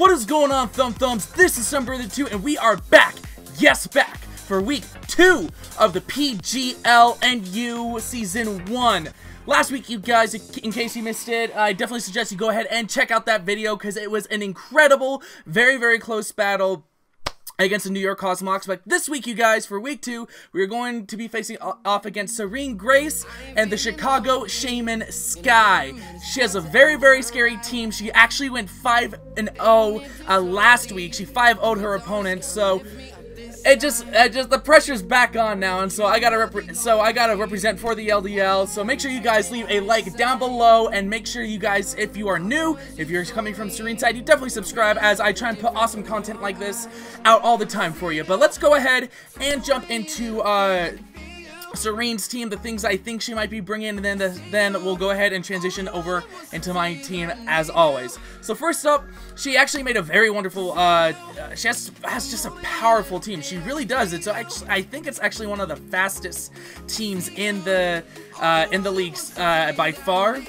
What is going on, Thumbthumbs? This is Thumbbrother 2, and we are back, yes, back, for week 2 of the PGL and U Season 1. Last week, you guys, in case you missed it, I definitely suggest you go ahead and check out that video, because it was an incredible, very, very close battle against the New York Cosmos. But this week, you guys, for week 2, we are going to be facing off against Sarene Grace and the Chicago Shaymin-Sky. She has a very, very scary team. She actually went 5-0 last week. She 5-0'd her opponent, so the pressure's back on now, and so I gotta represent for the LDL. So make sure you guys leave a like down below, and make sure you guys, if you are new, if you're coming from Sarene's side, you definitely subscribe, as I try and put awesome content like this out all the time for you. But let's go ahead and jump into Sarene's team, the things I think she might be bringing, and then we'll go ahead and transition over into my team as always. So first up, she actually made a very wonderful, she has just a powerful team. She really does. I think it's actually one of the fastest teams in the leagues by far.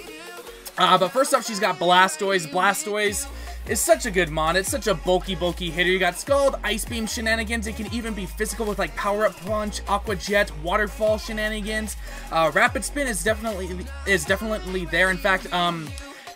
But first up, she's got Blastoise. Blastoise is such a good mon. It's such a bulky hitter. You got Scald, Ice Beam shenanigans. It can even be physical with like Power Up Punch, Aqua Jet, Waterfall shenanigans. Rapid Spin is definitely there. In fact,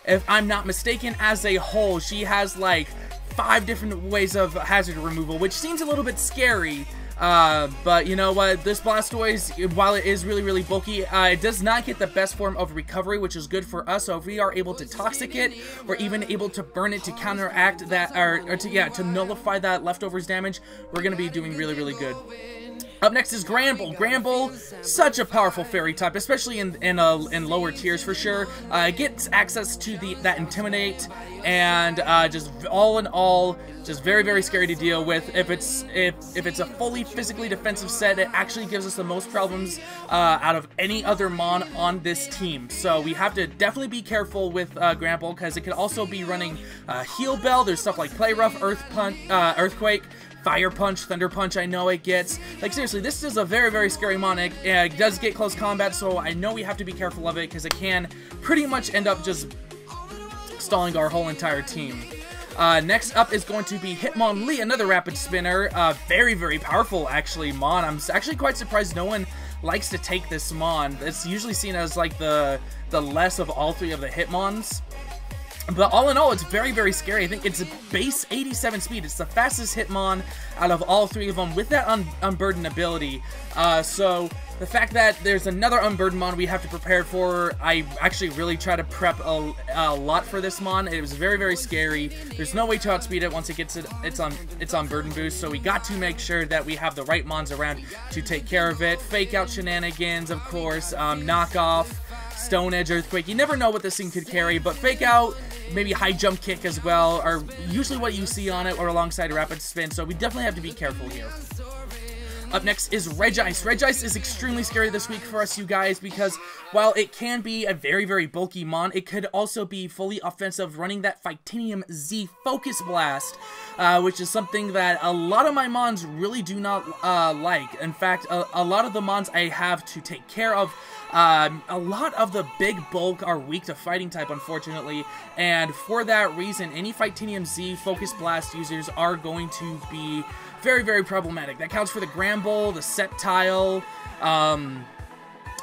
if I'm not mistaken, as a whole, she has like 5 different ways of hazard removal, which seems a little bit scary. But you know what, this Blastoise, while it is really bulky, it does not get the best form of recovery, which is good for us. So if we are able to Toxic it, or even able to burn it to counteract that, or to nullify that leftovers damage, we're gonna be doing really good. Up next is Granbull. Granbull, such a powerful fairy type, especially in lower tiers for sure. It gets access to that Intimidate, and just all in all, just very scary to deal with. If it's a fully physically defensive set, it actually gives us the most problems out of any other mon on this team. So we have to definitely be careful with Granbull, because it could also be running Heal Bell. There's stuff like Play Rough, Earthquake, Fire Punch, Thunder Punch. I know it gets, like, seriously, this is a very scary mon. It does get close combat, so I know we have to be careful of it, because it can pretty much end up just stalling our whole entire team. Next up is going to be Hitmonlee, another Rapid Spinner. Very powerful, actually, mon. I'm actually quite surprised no one likes to take this mon. It's usually seen as like the less of all 3 of the Hitmons. But all in all, it's very scary. I think it's a base 87 speed. It's the fastest Hitmon out of all 3 of them with that Unburden ability. So the fact that there's another Unburden mon we have to prepare for, I actually really try to prep a lot for this mon. It was very scary. There's no way to outspeed it once it gets its Unburden boost. So we got to make sure that we have the right mons around to take care of it. Fake Out shenanigans, of course. Knockoff, Stone Edge, Earthquake. You never know what this thing could carry, but Fake Out, maybe High Jump Kick as well, are usually what you see on it, or alongside Rapid Spin, so we definitely have to be careful here. Up next is Regice. Regice is extremely scary this week for us, you guys, because while it can be a very bulky mon, it could also be fully offensive, running that Titanium Z Focus Blast, which is something that a lot of my mons really do not like. In fact, a lot of the mons I have to take care of, a lot of the big bulk are weak to Fighting type, unfortunately, and for that reason, any Titanium Z Focus Blast users are going to be very problematic. That counts for the Granbull, the Sceptile,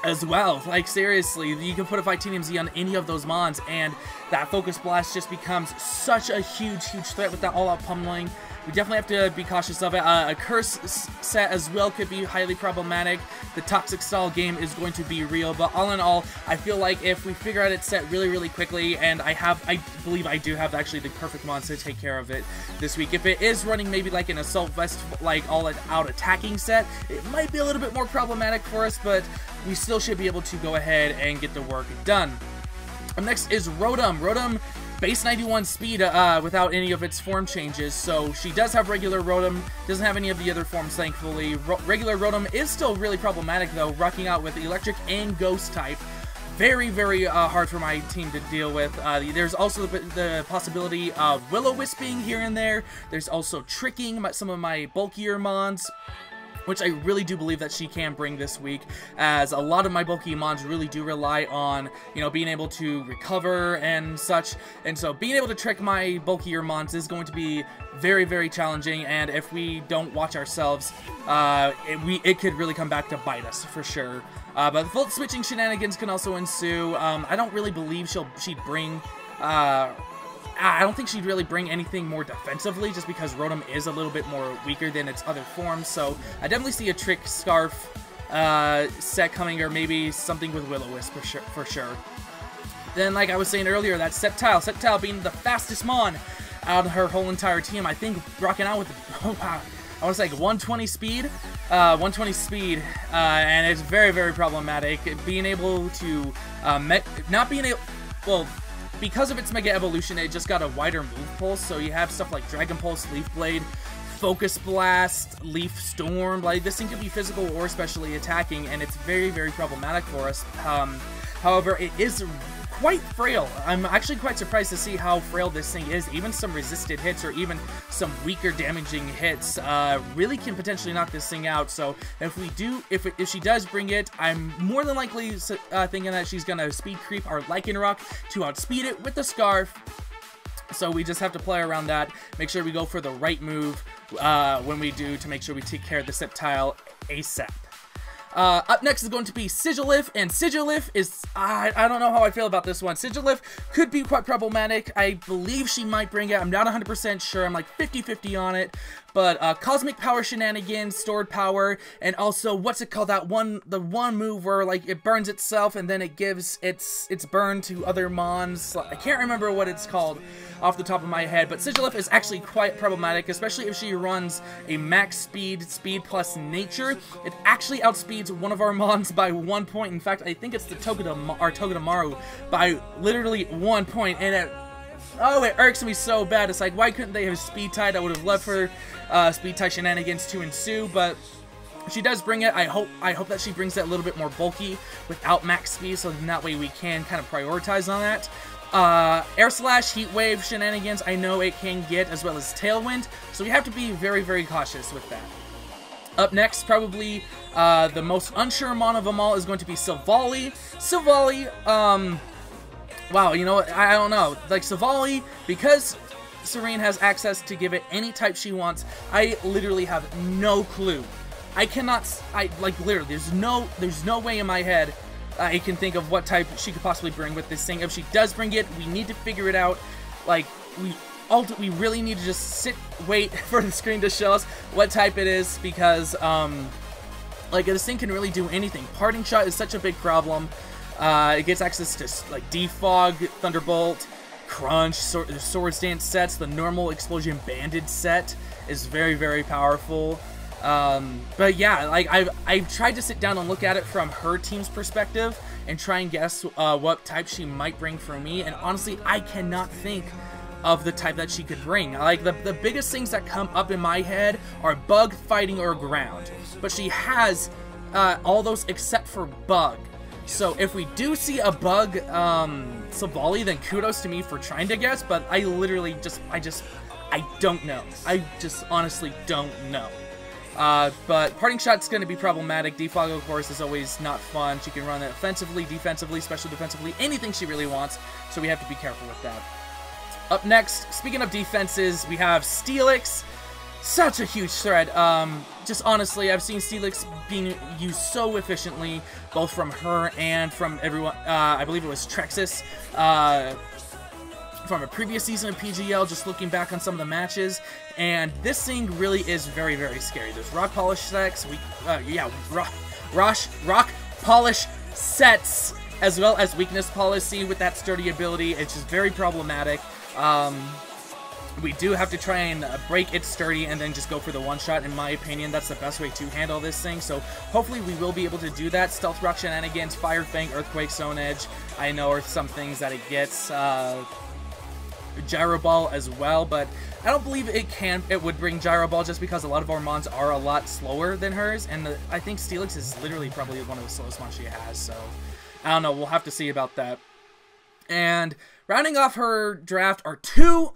as well. Like, seriously, you can put a Titanium Z on any of those mons, and that Focus Blast just becomes such a huge threat with that all-out pummeling. We definitely have to be cautious of it. A Curse set as well could be highly problematic. The Toxic Stall game is going to be real, but all in all, I feel like if we figure out its set really quickly, and I believe I do have actually the perfect mon to take care of it this week. If it is running maybe like an Assault Vest, like all-out attacking set, it might be a little bit more problematic for us, but we still should be able to go ahead and get the work done. Up next is Rotom. Rotom, base 91 speed without any of its form changes, so she does have regular Rotom, doesn't have any of the other forms, thankfully. Regular Rotom is still really problematic, though, rocking out with Electric and Ghost type. Very hard for my team to deal with. There's also the possibility of Will-O-Wisping here and there. There's also Tricking some of my bulkier mons. which I really do believe that she can bring this week, as a lot of my bulky mons really do rely on, you know, being able to recover and such, and so being able to trick my bulkier mons is going to be very, very challenging, and if we don't watch ourselves, it could really come back to bite us, for sure. But volt switching shenanigans can also ensue. I don't really believe she'd bring, I don't think she'd really bring anything more defensively, just because Rotom is a little bit more weaker than its other forms, so I definitely see a Trick Scarf set coming, or maybe something with Will-O-Wisp for sure. Then, like I was saying earlier, that Sceptile being the fastest Mon out of her whole entire team, I think rocking out with, I want to say like 120 speed, and it's very, very problematic. Being able to, not being able, well, because of its Mega Evolution, it just got a wider move pulse, so you have stuff like Dragon Pulse, Leaf Blade, Focus Blast, Leaf Storm. Like, this thing can be physical or especially attacking, and it's very, very problematic for us. However, it is quite frail. I'm actually quite surprised to see how frail this thing is. Even some resisted hits or even some weaker damaging hits really can potentially knock this thing out. So if she does bring it, I'm more than likely thinking that she's gonna speed creep our Lycanroc to outspeed it with the Scarf. So we just have to play around that, make sure we go for the right move when we do, to make sure we take care of the Sceptile ASAP. Up next is going to be Sigilyph, and Sigilyph is, I don't know how I feel about this one. Sigilyph could be quite problematic. I believe she might bring it. I'm not 100% sure. I'm like 50-50 on it. But Cosmic Power shenanigans, Stored Power, and also, what's it called, the one move where, like, it burns itself and then it gives its burn to other mons. I can't remember what it's called off the top of my head, but Sigilyph is actually quite problematic, especially if she runs a max speed plus nature. It actually outspeeds one of our mons by 1 point. In fact, I think it's the Togedemaru by literally 1 point, and it irks me so bad. It's like, why couldn't they have Speed Tide? I would have loved for Speed Tide shenanigans to ensue, but she does bring it. I hope that she brings it a little bit more bulky without max speed, so that way we can kind of prioritize on that. Air Slash, Heat Wave shenanigans, I know it can get, as well as Tailwind, so we have to be very, very cautious with that. Up next, probably the most unsure mon of them all is going to be Silvally. Wow, you know what, I don't know. Like, Silvally, because Sarene has access to give it any type she wants, I literally have no clue. Like, literally, there's no way in my head I can think of what type she could possibly bring with this thing. If she does bring it, we need to figure it out. Like, we really need to just wait for the screen to show us what type it is, because, like, this thing can really do anything. Parting Shot is such a big problem. It gets access to, like, Defog, Thunderbolt, Crunch, Swords Dance sets. The normal Explosion Banded set is very, very powerful. But yeah, like, I've tried to sit down and look at it from her team's perspective and try and guess what type she might bring for me, and honestly, I cannot think of the type that she could bring. Like, the biggest things that come up in my head are Bug, Fighting, or Ground, but she has all those except for Bug. So if we do see a Bug Silvally, then kudos to me for trying to guess, but I literally I don't know. I just honestly don't know. But Parting Shot's going to be problematic. Defog, of course, is always not fun. She can run it offensively, defensively, special defensively, anything she really wants, so we have to be careful with that. Up next, speaking of defenses, we have Steelix. Such a huge threat. Just honestly, I've seen Steelix being used so efficiently, both from her and from everyone. I believe it was Trexus from a previous season of PGL, just looking back on some of the matches, and this thing really is very, very scary. There's Rock Polish sets, Rock Polish sets, as well as Weakness Policy with that sturdy ability. It's just very problematic. We do have to try and break it sturdy and then just go for the one-shot. In my opinion, that's the best way to handle this thing, so hopefully we will be able to do that. Stealth Rock shenanigans, Fire Fang, Earthquake, Stone Edge, I know are some things that it gets. Gyro Ball as well, but I don't believe it would bring Gyro Ball, just because a lot of our mons are a lot slower than hers, and I think Steelix is literally probably one of the slowest mons she has, so I don't know, we'll have to see about that. And rounding off her draft are two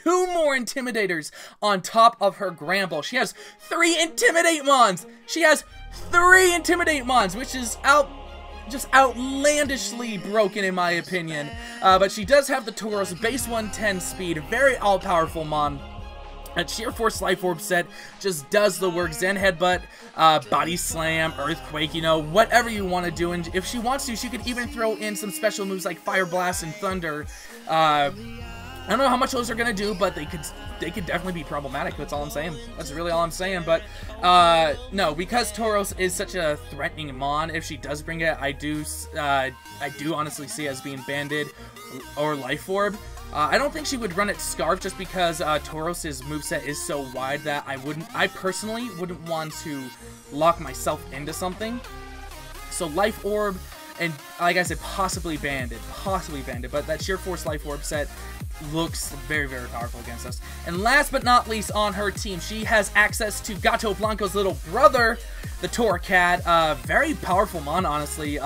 2 more Intimidators on top of her Gramble. She has 3 Intimidate Mons! She has 3 Intimidate Mons, which is just outlandishly broken in my opinion. But she does have the Tauros base 110 speed, very all-powerful Mon. A Sheer Force Life Orb set just does the work. Zen Headbutt, Body Slam, Earthquake, you know, whatever you want to do. And if she wants to, she could even throw in some special moves like Fire Blast and Thunder. I don't know how much those are going to do, but they could definitely be problematic. That's all I'm saying. That's really all I'm saying. But no, because Tauros is such a threatening Mon, if she does bring it, I do honestly see it as being Banded or Life Orb. I don't think she would run it Scarf just because Tauros' moveset is so wide that I personally wouldn't want to lock myself into something. So Life Orb and, like I said, possibly Banded, but that Sheer Force Life Orb set looks very, very powerful against us. And last but not least on her team, she has access to Gato Blanco's little brother, the Torracat. Very powerful Mon, honestly.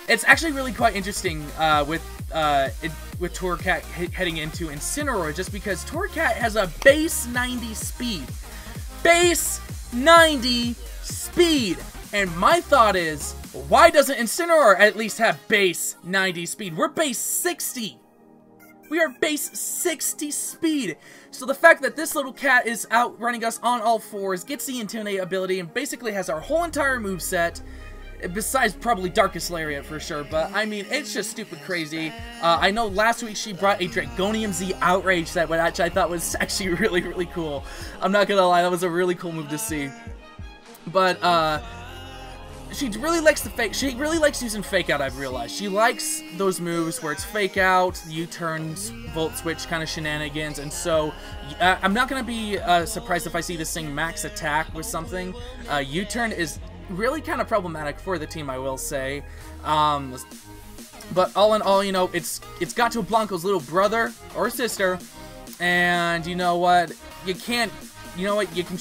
It's actually really quite interesting with Torracat heading into Incineroar, just because Torracat has a base 90 speed. Base 90 speed! And my thought is, why doesn't Incineroar at least have base 90 speed? We're base 60! We are base 60 speed! So the fact that this little cat is outrunning us on all fours, gets the Intimidate ability, and basically has our whole entire moveset, besides probably Darkest Lariat for sure, but I mean, it's just stupid crazy. I know last week she brought a Dragonium Z Outrage set, which I thought was actually really, really cool. I'm not gonna lie, that was a really cool move to see. But, she really likes the fake. She really likes using Fake Out, I've realized. She likes those moves where it's Fake Out, U-turns, Volt Switch kind of shenanigans, and so I'm not gonna be surprised if I see this thing max attack with something. U-turn is really kind of problematic for the team, I will say. But all in all, you know, it's Gato Blanco's little brother or sister, and you know what? You can't. You know what? You can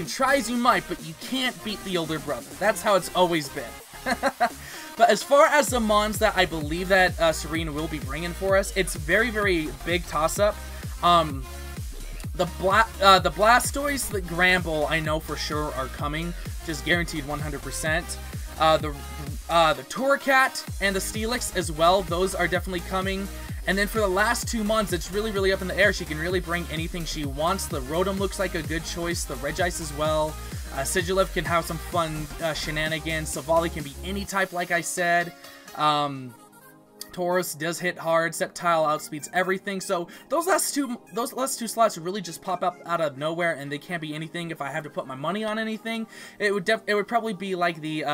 try as you might, but you can't beat the older brother. That's how it's always been. But as far as the Mons that I believe that Sarene will be bringing for us, it's very, very big toss-up. The Blastoise, the Gramble, I know for sure are coming, just guaranteed 100%. The Torracat and the Steelix as well, those are definitely coming. And then for the last 2 months, it's really, really up in the air. She can really bring anything she wants. The Rotom looks like a good choice. The Regice as well. Sigilyph can have some fun shenanigans. Savali can be any type, like I said. Tauros does hit hard. Sceptile outspeeds everything. So those last two slots really just pop up out of nowhere, and they can't be anything. If I have to put my money on anything, it would probably be like the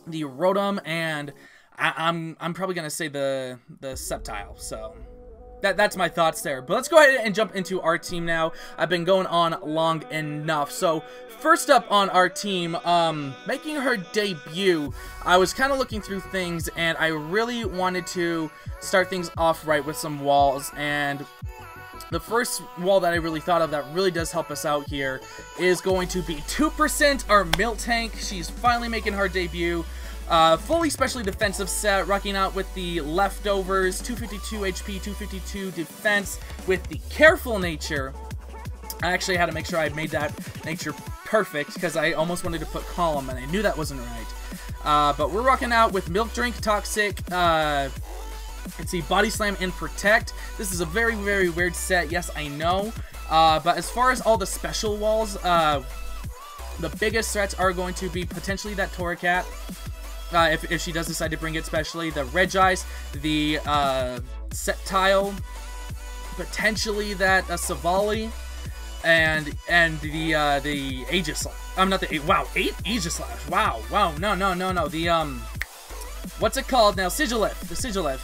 Rotom, and I'm probably gonna say the Sceptile. So that's my thoughts there. But let's go ahead and jump into our team now. I've been going on long enough. So first up on our team, making her debut, I was kind of looking through things, and I really wanted to start things off right with some walls. And the first wall that I really thought of that really does help us out here is going to be 2% our Miltank. She's finally making her debut. Fully specially defensive set, rocking out with the leftovers, 252 HP, 252 defense with the careful nature. I actually had to make sure I made that nature perfect because I almost wanted to put column and I knew that wasn't right. But we're rocking out with Milk Drink, Toxic, let's see, Body Slam, and Protect. This is a very, very weird set, yes, I know. But as far as all the special walls, the biggest threats are going to be potentially that Torracat. If she does decide to bring it specially, the Regice, the Sceptile, potentially that Savali, and the Aegislash. I'm not the Aegislash. Wow. No. The what's it called now? Sigilyph. The Sigilyph.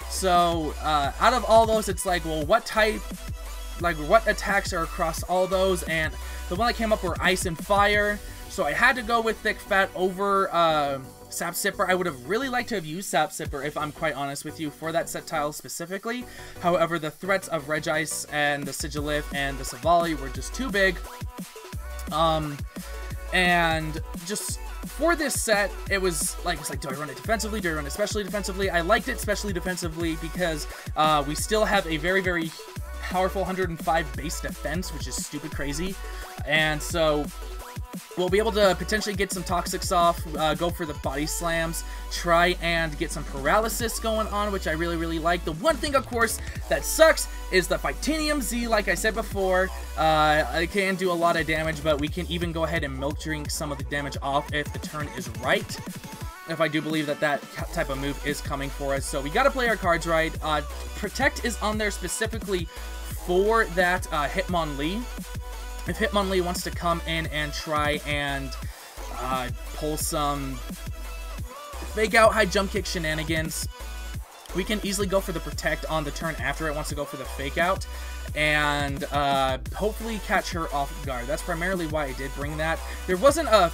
So out of all those, it's like, well, what type? Like, what attacks are across all those? And the one that came up were Ice and Fire. So I had to go with Thick Fat over Sap Sipper. I would have really liked to have used Sap Sipper, if I'm quite honest with you, for that Sceptile specifically. However, the threats of Regice and the Sigilyph and the Savali were just too big. And just for this set, it was like, do I run it defensively? Do I run it specially defensively? I liked it specially defensively because we still have a very, very powerful 105 base defense, which is stupid crazy. And so we'll be able to potentially get some Toxics off, go for the body slams, try and get some paralysis going on, which I really, really like. The one thing, of course, that sucks is the Titanium Z, like I said before. It can do a lot of damage, but we can even go ahead and Milk Drink some of the damage off if the turn is right. If I do believe that that type of move is coming for us. So we got to play our cards right. Protect is on there specifically for that Hitmonlee. If Hitmonlee wants to come in and try and pull some fake out high jump kick shenanigans, we can easily go for the Protect on the turn after it wants to go for the fake out, and hopefully catch her off guard. That's primarily why I did bring that. There wasn't a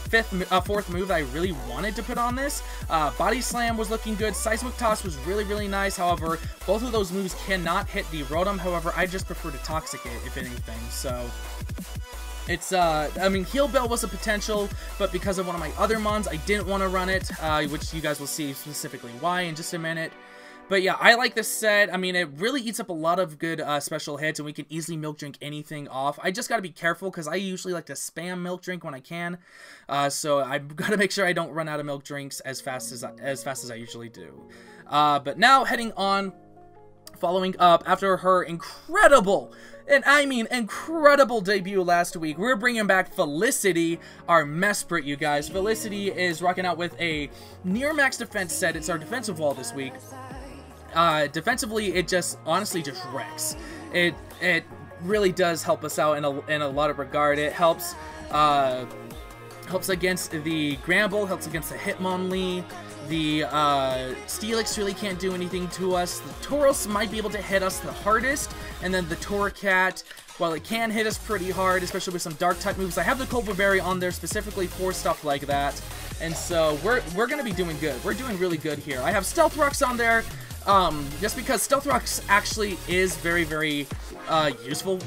fourth move that I really wanted to put on this. Body Slam was looking good. Seismic Toss was really, really nice. However, both of those moves cannot hit the Rotom. However, I just prefer to Toxic it, if anything. So it's, I mean, Heal Bell was a potential, but because of one of my other mons, I didn't want to run it, which you guys will see specifically why in just a minute. But yeah, I like this set. I mean, it really eats up a lot of good special hits, and we can easily Milk Drink anything off. I just got to be careful, because I usually like to spam Milk Drink when I can. So I've got to make sure I don't run out of Milk Drinks as fast as I usually do. But now, heading on, following up after her incredible, and I mean incredible debut last week, we're bringing back Felicity, our Mesprit, you guys. Felicity is rocking out with a near max defense set. It's our defensive wall this week. Defensively, it just honestly just wrecks. It really does help us out in a lot of regard. It helps against the Gramble, helps against the Hitmonlee. The Steelix really can't do anything to us. The Tauros might be able to hit us the hardest, and then the Torracat, while it can hit us pretty hard, especially with some Dark-type moves. I have the Culpa Berry on there specifically for stuff like that, and so we're going to be doing good. We're doing really good here. I have Stealth Rocks on there, just because Stealth Rocks actually is very, very useful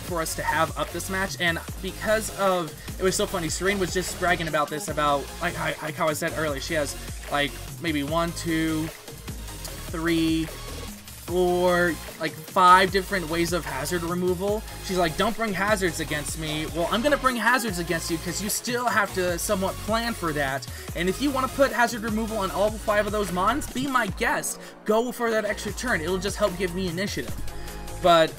for us to have up this match, and because of, it was so funny, Sarene was just bragging about this, about, like how I said earlier, she has, like, maybe 1, 2, 3, 4, like 5 different ways of hazard removal. She's like, don't bring hazards against me. Well, I'm gonna bring hazards against you, because you still have to somewhat plan for that. And if you want to put hazard removal on all 5 of those mons, be my guest. Go for that extra turn. It'll just help give me initiative. But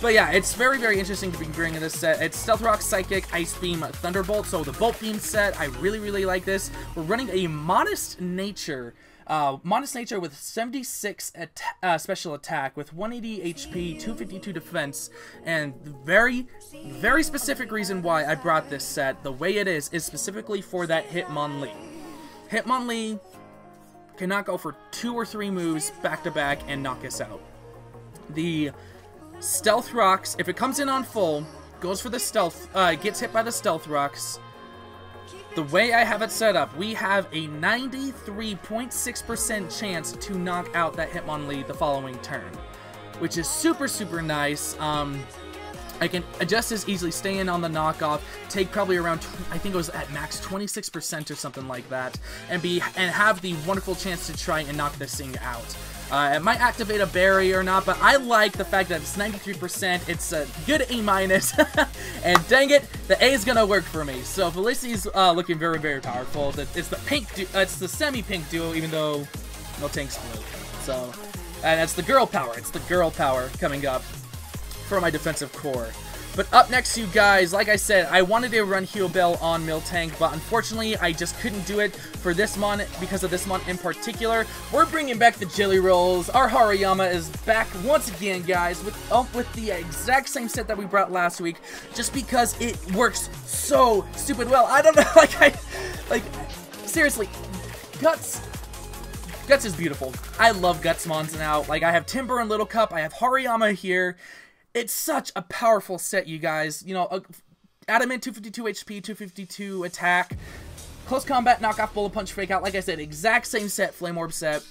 but yeah, it's very, very interesting to be bringing this set. It's Stealth Rock, Psychic, Ice Beam, Thunderbolt. So the Bolt Beam set, I really, really like this. We're running a Modest Nature with 76 special attack, with 180 HP, 252 defense, and very, very specific reason why I brought this set the way it is specifically for that Hitmonlee. Hitmonlee cannot go for 2 or 3 moves back to back and knock us out. The Stealth Rocks, if it comes in on full, goes for the stealth, gets hit by the Stealth Rocks. The way I have it set up, we have a 93.6% chance to knock out that Hitmonlee the following turn, which is super, super nice. I can just as easily stay in on the knockoff, take probably around, I think it was at max 26% or something like that, and have the wonderful chance to try and knock this thing out. It might activate a berry or not, but I like the fact that it's 93%. It's a good A-, and dang it, the A is gonna work for me. So Felicity's looking very, very powerful. It's the pink, it's the semi-pink duo, even though no tank's blue. So, and it's the girl power. It's the girl power coming up for my defensive core. But up next, you guys, like I said, I wanted to run Heal Bell on Miltank, but unfortunately, I just couldn't do it for this mon because of this mon in particular. We're bringing back the Jelly Rolls. Our Hariyama is back once again, guys, with the exact same set that we brought last week, just because it works so stupid well. I don't know, like, seriously, Guts is beautiful. I love Guts mons now. Like, I have Timber and Little Cup. I have Hariyama here. It's such a powerful set, you guys. You know, Adamant, 252 HP, 252 attack, close combat, knockoff, bullet punch, fake out. Like I said, exact same set, Flame Orb set.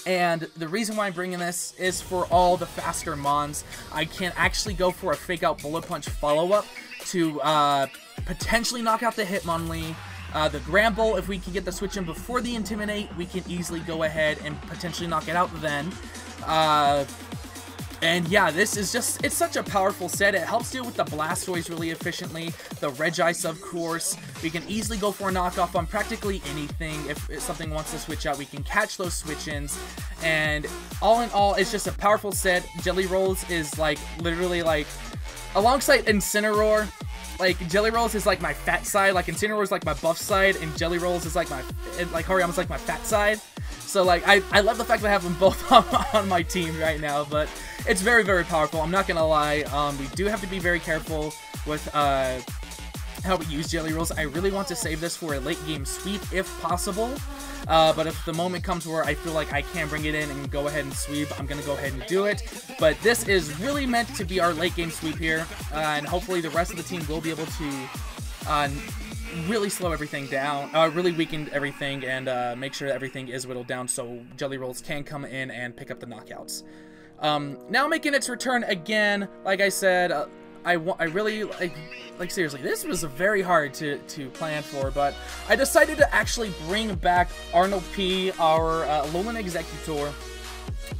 And the reason why I'm bringing this is for all the faster mons. I can actually go for a fake out bullet punch follow-up to potentially knock out the Hitmonlee. The Gramble, if we can get the switch in before the Intimidate, we can easily go ahead and potentially knock it out then. And yeah, this is just, it's such a powerful set. It helps deal with the Blastoise really efficiently. The Regice, of course. We can easily go for a knockoff on practically anything. If something wants to switch out, we can catch those switch-ins. And all in all, it's just a powerful set. Jelly Rolls is like, literally like, alongside Incineroar, like, Jelly Rolls is like my fat side, like Incineroar is like my buff side, and Jelly Rolls is like my, like Hariyama's like my fat side. So like, I love the fact that I have them both on my team right now, but it's very, very powerful. I'm not gonna lie, we do have to be very careful with how we use Jelly Rolls. I really want to save this for a late game sweep if possible, but if the moment comes where I feel like I can bring it in and go ahead and sweep, I'm gonna go ahead and do it. But this is really meant to be our late game sweep here, and hopefully the rest of the team will be able to really slow everything down, really weaken everything, and make sure that everything is whittled down so Jelly Rolls can come in and pick up the knockouts. Now making its return again, like I said, I really, like seriously, this was very hard to plan for, but I decided to actually bring back Arnold P, our Alolan Executor.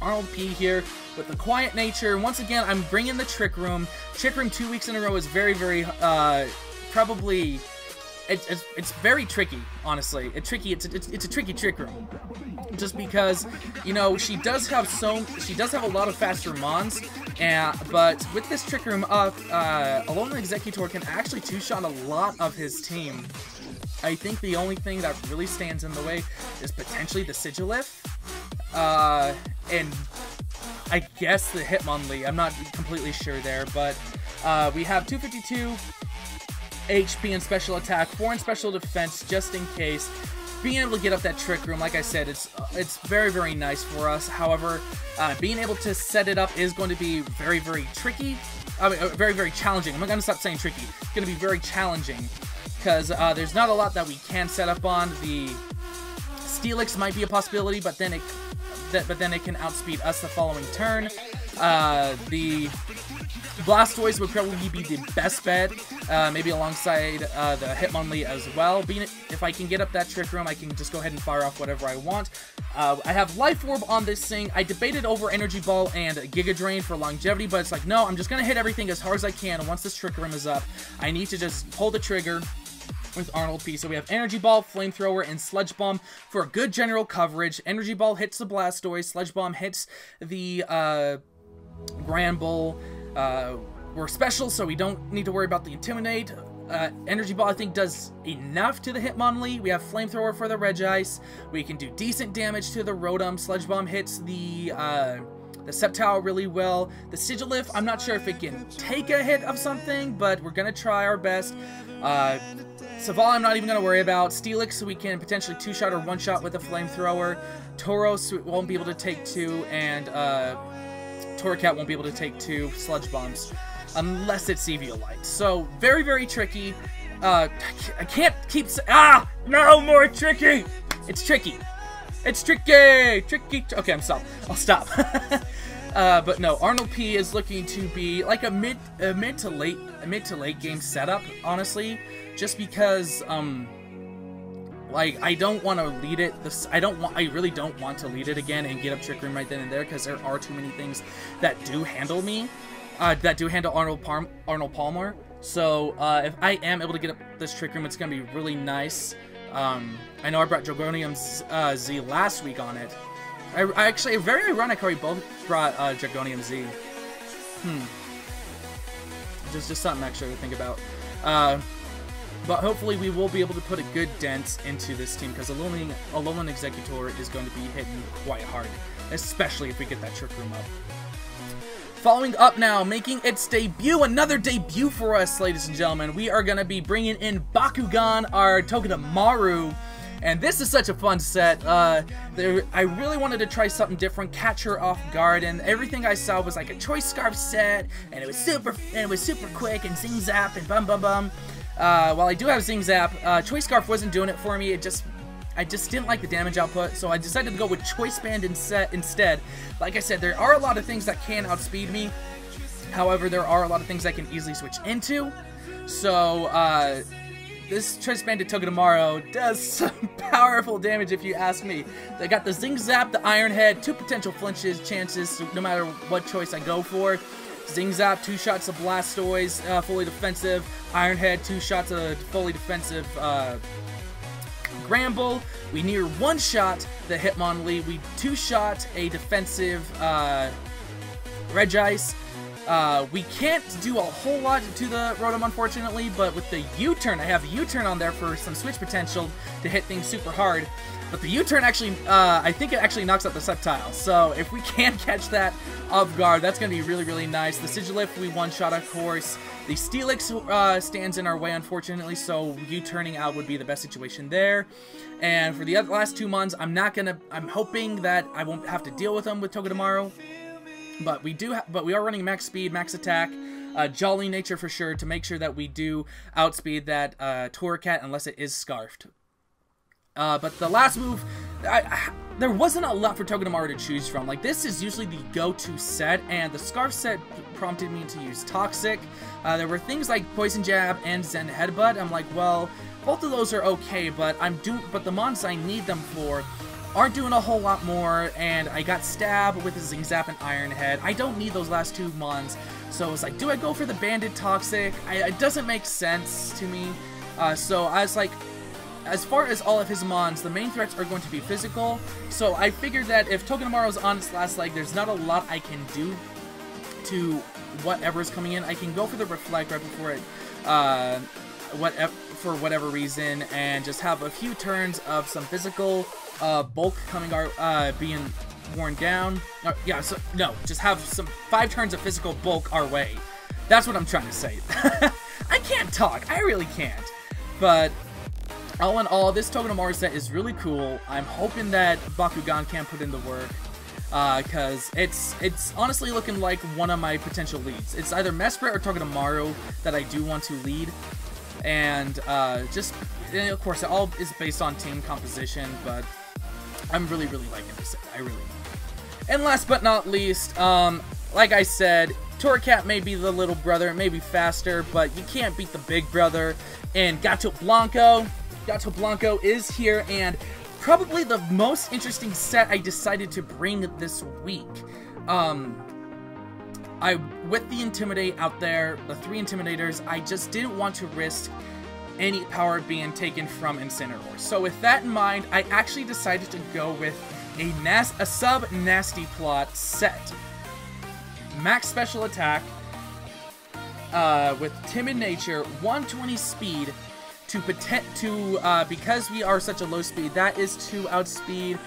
Arnold P here with the quiet nature. Once again, I'm bringing the Trick Room. Trick Room 2 weeks in a row is very, very, probably... It's very tricky, honestly. It's a tricky Trick Room, just because, you know, she does have a lot of faster mons, but with this Trick Room up, Alolan Executor can actually two-shot a lot of his team. I think the only thing that really stands in the way is potentially the Sigilyph, and I guess the Hitmonlee. I'm not completely sure there, but we have 252. HP and special attack, 4 in special defense, just in case. Being able to get up that Trick Room, like I said, it's very, very nice for us. However, being able to set it up is going to be very, very tricky. I mean, very, very challenging. I'm not going to stop saying tricky. It's going to be very challenging, because there's not a lot that we can set up on. The Steelix might be a possibility, but then it can outspeed us the following turn. The Blastoise would probably be the best bet, maybe alongside the Hitmonlee as well. If I can get up that Trick Room, I can just go ahead and fire off whatever I want. I have Life Orb on this thing. I debated over Energy Ball and Giga Drain for longevity, but it's like, no, I'm just going to hit everything as hard as I can. Once this Trick Room is up, I need to just pull the trigger with Arnold P. So we have Energy Ball, Flamethrower, and Sludge Bomb for a good general coverage. Energy Ball hits the Blastoise, Sludge Bomb hits the Granbull. We're special, so we don't need to worry about the Intimidate. Energy Ball, I think, does enough to the Hitmonlee. We have Flamethrower for the Regice. We can do decent damage to the Rotom. Sludge Bomb hits the Sceptile really well. The Sigilyph, I'm not sure if it can take a hit of something, but we're going to try our best. Saval, I'm not even going to worry about. Steelix, we can potentially two-shot or one-shot with a Flamethrower. Tauros won't be able to take 2, and Torracat won't be able to take 2 Sludge Bombs, unless it's Eviolite. So, very, very tricky. I can't keep no more tricky! It's tricky. It's tricky! Tricky! Okay, I'll stop. But no, Arnold P is looking to be like a mid to late game setup, honestly, just because like I don't want to lead it. I really don't want to lead it again and get up Trick Room right then and there, because there are too many things that do handle me, that do handle Arnold Palmer. So if I am able to get up this Trick Room, it's gonna be really nice. I know I brought Dragonium Z last week on it. I actually, very ironic how we both brought Dragonium Z. Just something extra to think about. But hopefully we will be able to put a good dent into this team, because Alolan Executor is going to be hitting quite hard, especially if we get that Trick Room up. Following up now, making its debut, another debut for us, ladies and gentlemen. We are going to be bringing in Bakugan, our Togedemaru. And this is such a fun set. I really wanted to try something different, catch her off guard, and everything I saw was like a Choice Scarf set, and it was super quick, and Zing Zap, and bum bum bum. While I do have Zing Zap, Choice Scarf wasn't doing it for me. I just didn't like the damage output, so I decided to go with Choice Band instead. Like I said, there are a lot of things that can outspeed me. However, there are a lot of things I can easily switch into. So, this Trace Bandit Togedemaru does some powerful damage if you ask me. They got the Zing Zap, the Iron Head, 2 potential flinches chances so no matter what choice I go for. Zing Zap, 2 shots of Blastoise, fully defensive. Iron Head, 2 shots of fully defensive Gramble. We near 1-shot the Hitmonlee. We 2-shot a defensive Regice. We can't do a whole lot to the Rotom, unfortunately, but with the U-turn, I have the U-turn on there for some switch potential to hit things super hard. But the U-turn actually, I think it actually knocks out the Sceptile. So if we can catch that off guard, that's going to be really, really nice. The Sigilyph, we 1-shot, of course. The Steelix stands in our way, unfortunately, so U-turning out would be the best situation there. And for the last 2 months, I'm hoping that I won't have to deal with them with Togedemaru. But we are running max speed, max attack, Jolly Nature for sure, to make sure that we do outspeed that Torracat unless it is Scarfed. But the last move, there wasn't a lot for Togedemaru to choose from. Like, this is usually the go-to set, and the Scarf set prompted me to use Toxic. There were things like Poison Jab and Zen Headbutt. I'm like, well, both of those are okay, but the mons I need them for aren't doing a whole lot more, and I got Stab with the Zing Zap and Iron Head. I don't need those last 2 mons, so it's like, do I go for the Banded Toxic? It doesn't make sense to me. So I was like, as far as all of his mons, the main threats are going to be physical, so I figured that if Togedemaru's on its last leg, there's not a lot I can do to whatever is coming in. I can go for the Reflect right before it, for whatever reason, and just have a few turns of some physical bulk coming being worn down. Just have some 5 turns of physical bulk our way. That's what I'm trying to say. I can't talk. I really can't. But all in all, this Togedemaru set is really cool. I'm hoping that Bakugan can put in the work, because it's honestly looking like one of my potential leads. It's either Mesprit or Togedemaru that I do want to lead, and of course, it all is based on team composition, but I'm really, really liking this set. I really am. And last but not least, like I said, Torracat may be the little brother, it may be faster, but you can't beat the big brother. And Gato Blanco is here, and probably the most interesting set I decided to bring this week. With the Intimidate out there, the 3 Intimidators, I just didn't want to risk any power being taken from Incineroar. So with that in mind, I actually decided to go with a sub-Nasty Plot set. Max special attack with Timid Nature, 120 speed because we are such a low speed, that is to outspeed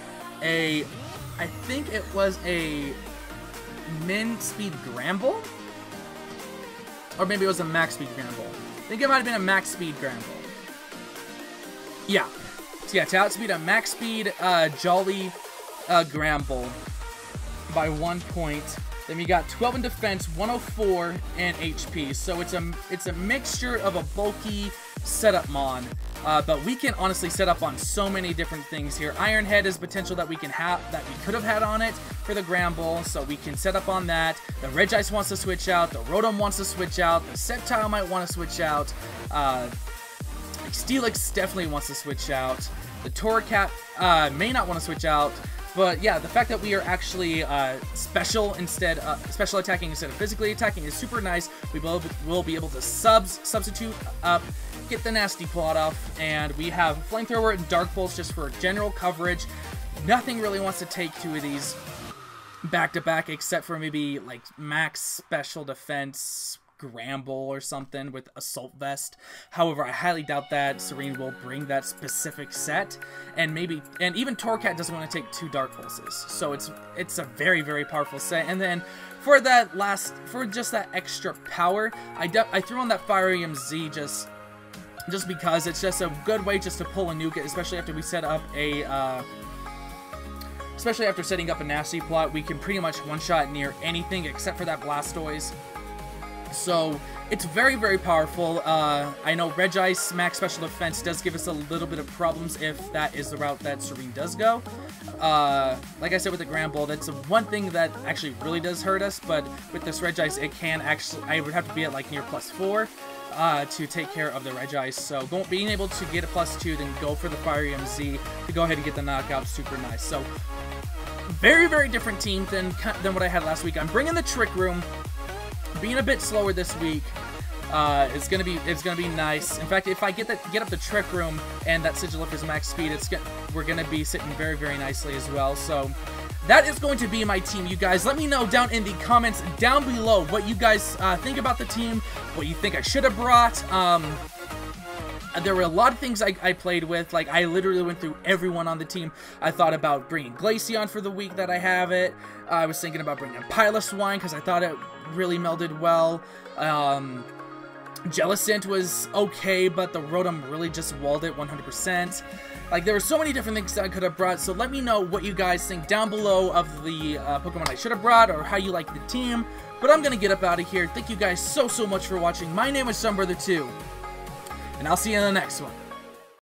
I think it was a min speed Gramble? Or maybe it was a max speed Gramble. I think it might have been a max speed Gramble. Yeah. So yeah, to outspeed a max speed Jolly Gramble by 1 point. Then we got 12 in defense, 104 in HP. So it's a mixture of a bulky setup mon. But we can honestly set up on so many different things here. Iron Head is potential that we could have had on it for the Gramble, so we can set up on that. The Regice wants to switch out, the Rotom wants to switch out, the Sceptile might want to switch out, Steelix definitely wants to switch out, the Torracat may not want to switch out. But yeah, the fact that we are actually special attacking instead of physically attacking is super nice. We will be able to substitute up, get the Nasty Plot off, and we have Flamethrower and Dark Pulse just for general coverage. Nothing really wants to take 2 of these back-to-back except for maybe like max special defense Gramble or something with Assault Vest. However, I highly doubt that Sarene will bring that specific set, and even Torracat doesn't want to take 2 Dark Pulses. So it's a very, very powerful set. And then for just that extra power, I threw on that Fire EMZ just because it's just a good way just to pull a nuke, especially after we set up especially after setting up a Nasty Plot. We can pretty much one-shot near anything except for that Blastoise. So it's very, very powerful. I know Regice max special defense does give us a little bit of problems if that is the route that Sarene does go. Like I said with the Gramble, that's one thing that actually really does hurt us, but with this Regice, it can actually, I would have to be at like near +4. to take care of the Regice. So being able to get a +2, then go for the Fire EMZ to go ahead and get the knockout, super nice. So very, very different team than what I had last week. I'm bringing the Trick Room, being a bit slower this week. It's gonna be nice. In fact, if I get up the Trick Room and that Sigilliffer's max speed, we're gonna be sitting very, very nicely as well. So that is going to be my team, you guys. Let me know down in the comments down below what you guys think about the team, what you think I should have brought. There were a lot of things I played with. Like, I literally went through everyone on the team. I thought about bringing Glaceon for the week that I have it. I was thinking about bringing Piloswine because I thought it really melded well. Jellicent was okay, but the Rotom really just walled it 100%. Like, there were so many different things that I could have brought, so let me know what you guys think down below of the Pokemon I should have brought, or how you like the team. But I'm gonna get up out of here. Thank you guys so much for watching. My name is Thumbbrother 2, and I'll see you in the next one.